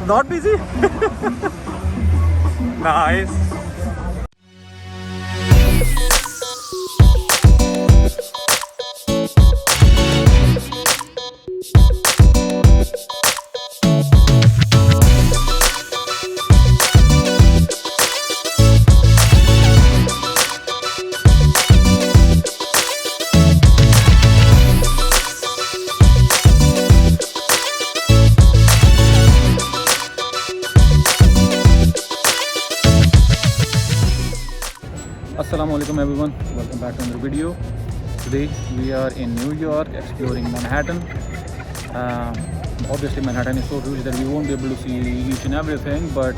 Not busy? Nice. Assalamualaikum everyone, welcome back to another video. Today we are in New York exploring Manhattan. Obviously Manhattan is so huge that we won't be able to see each and everything, but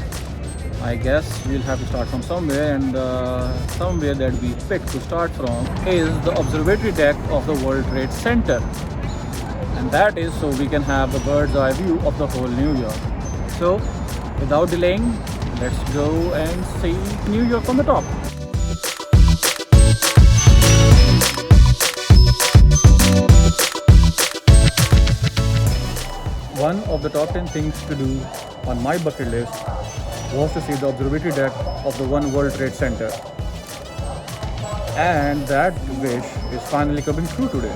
I guess we'll have to start from somewhere, and somewhere that we picked to start from is the observatory deck of the World Trade Center, and that is so we can have a bird's eye view of the whole New York. So without delaying, let's go and see New York from the top. One of the top 10 things to do on my bucket list was to see the observatory deck of the One World Trade Center. And that wish is finally coming true today.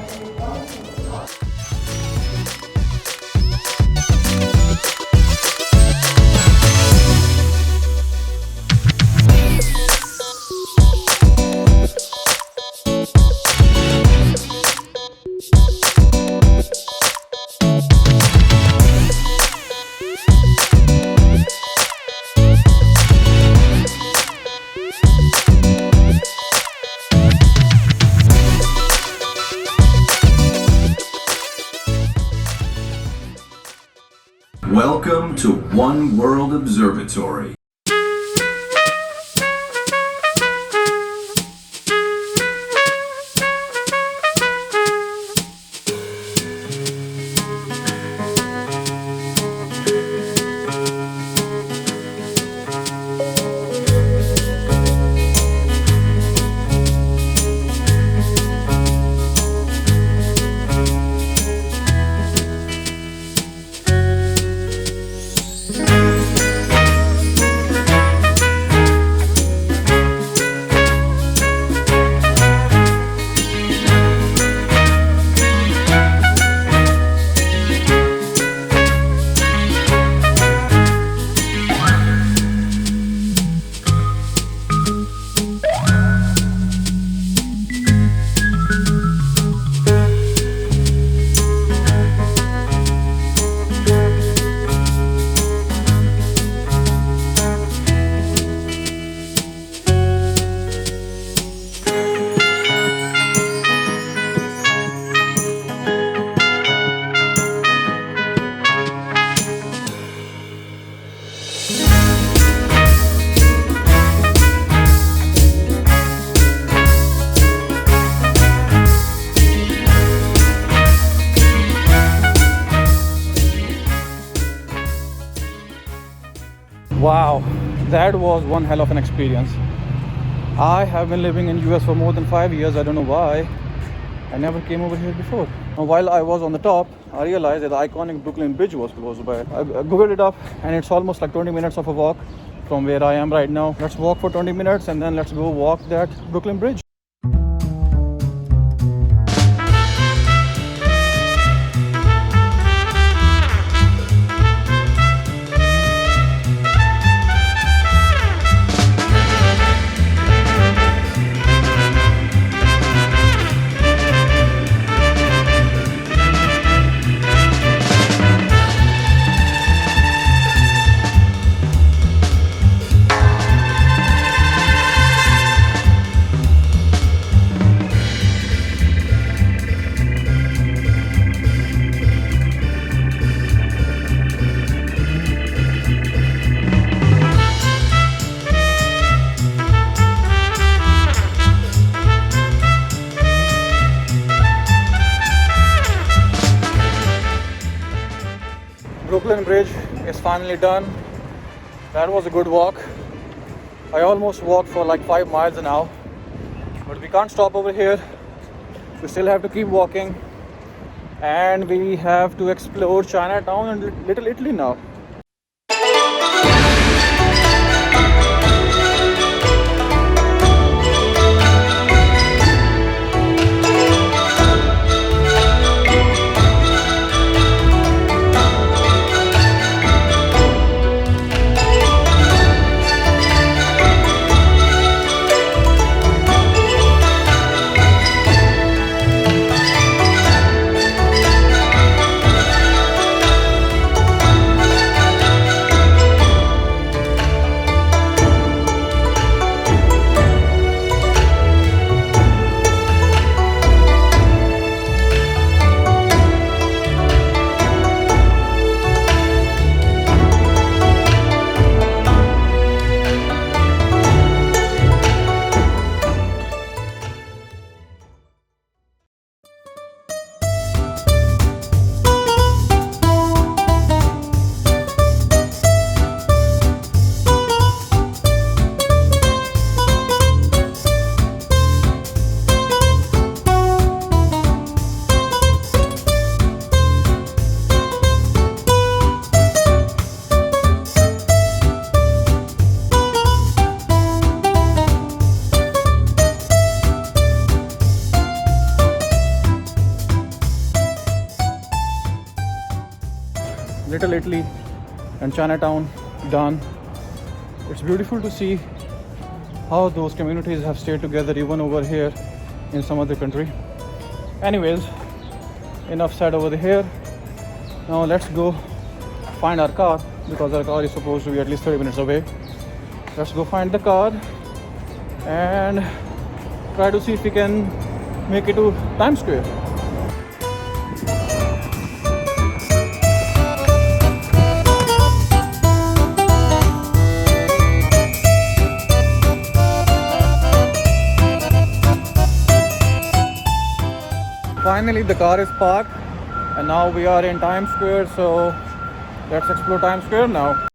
Welcome to One World Observatory. Wow, that was one hell of an experience. I have been living in US for more than 5 years. I don't know why I never came over here before. Now, while I was on the top, I realized that the iconic Brooklyn Bridge was close by. I googled it up, and it's almost like 20 minutes of a walk from where I am right now. Let's walk for 20 minutes and then let's go walk that Brooklyn Bridge. Brooklyn Bridge is finally done. That was a good walk. I almost walked for like 5 miles an hour, but we can't stop over here. We still have to keep walking, and we have to explore Chinatown and Little Italy now. Little Italy and Chinatown done. It's beautiful to see how those communities have stayed together even over here in some other country. Anyways, enough said over here. Now let's go find our car, because our car is supposed to be at least 30 minutes away. Let's go find the car and try to see if we can make it to Times Square. Finally the car is parked and now we are in Times Square, so let's explore Times Square now.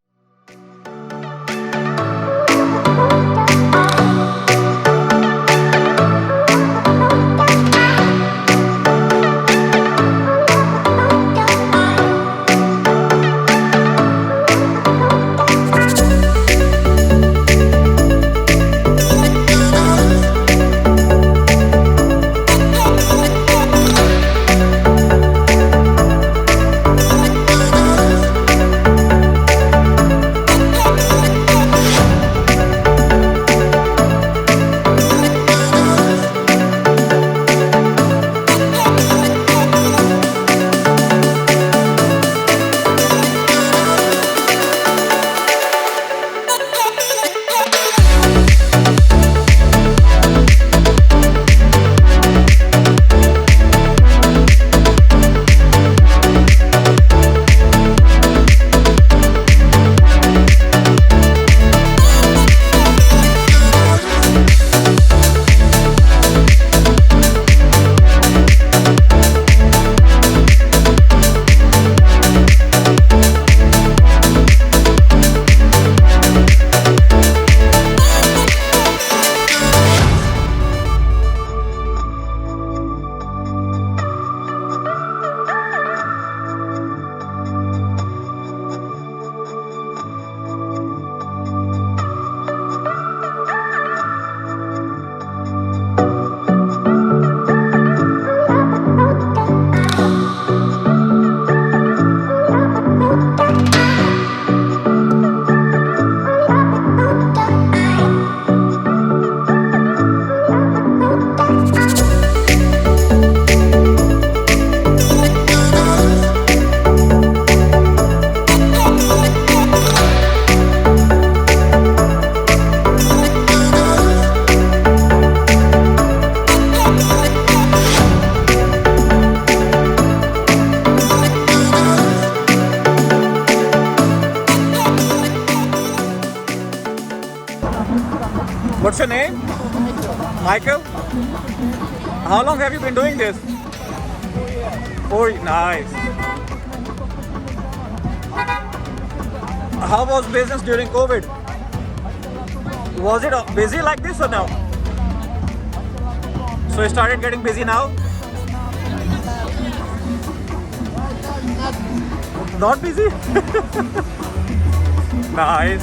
What's your name? Michael? How long have you been doing this? 4 years. Nice. How was business during COVID? Was it busy like this or no? So it started getting busy now? Not busy? Nice.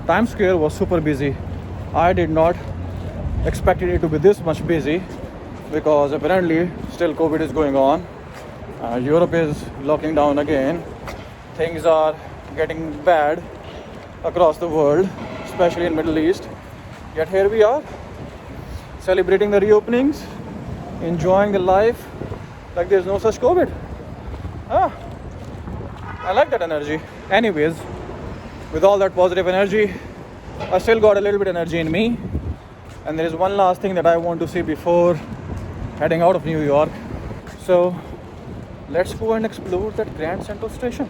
Times Square was super busy. I did not expect it to be this much busy because apparently still COVID is going on. Europe is locking down again. Things are getting bad across the world, especially in Middle East. Yet here we are, celebrating the reopenings, enjoying the life like there's no such COVID. I like that energy. Anyways, with all that positive energy, I still got a little bit of energy in me. And there is one last thing that I want to see before heading out of New York. So let's go and explore that Grand Central Station.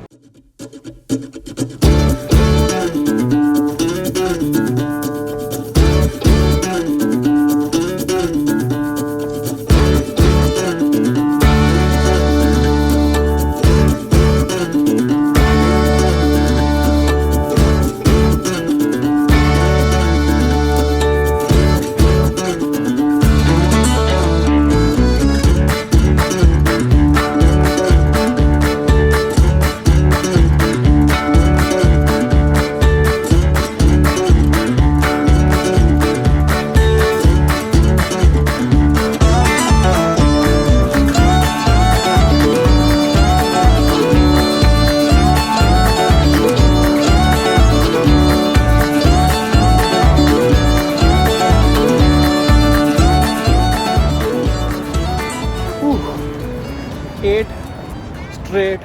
straight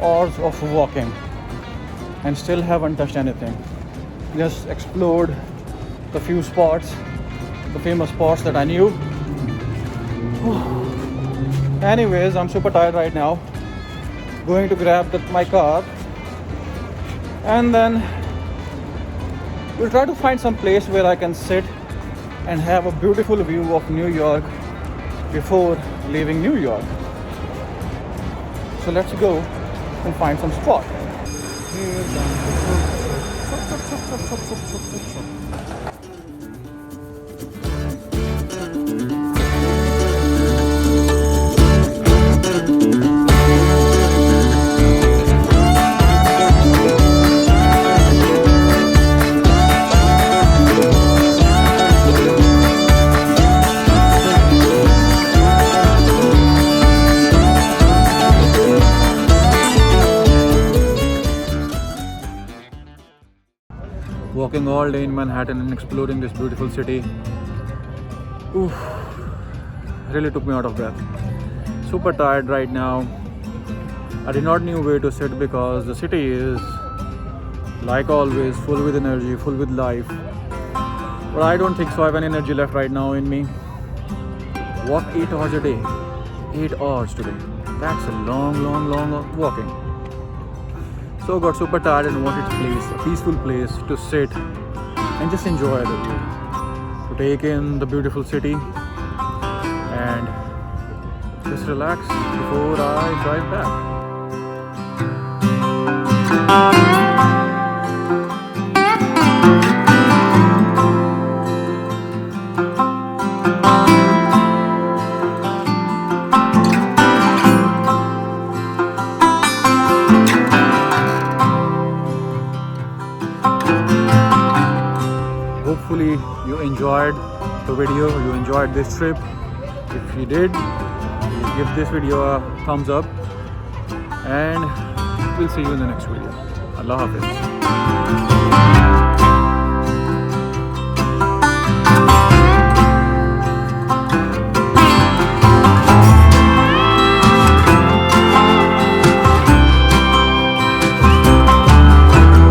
hours of walking and still haven't touched anything. Just explored the few spots, the famous spots that I knew. Anyways, I'm super tired right now. Going to grab my car and then we'll try to find some place where I can sit and have a beautiful view of New York before leaving New York. So let's go and find some spot. Walking all day in Manhattan and exploring this beautiful city. Oof, really took me out of breath. Super tired right now. I did not know where to sit because the city is, like always, full with energy, full with life. But I don't think so I have any energy left right now in me. Walk 8 hours a day. 8 hours today. That's a long walking. So got super tired and wanted a place, a peaceful place to sit and just enjoy the view, to take in the beautiful city and just relax before I drive back. Hopefully you enjoyed the video, you enjoyed this trip. If you did, please give this video a thumbs up and we'll see you in the next video. Allah Hafiz.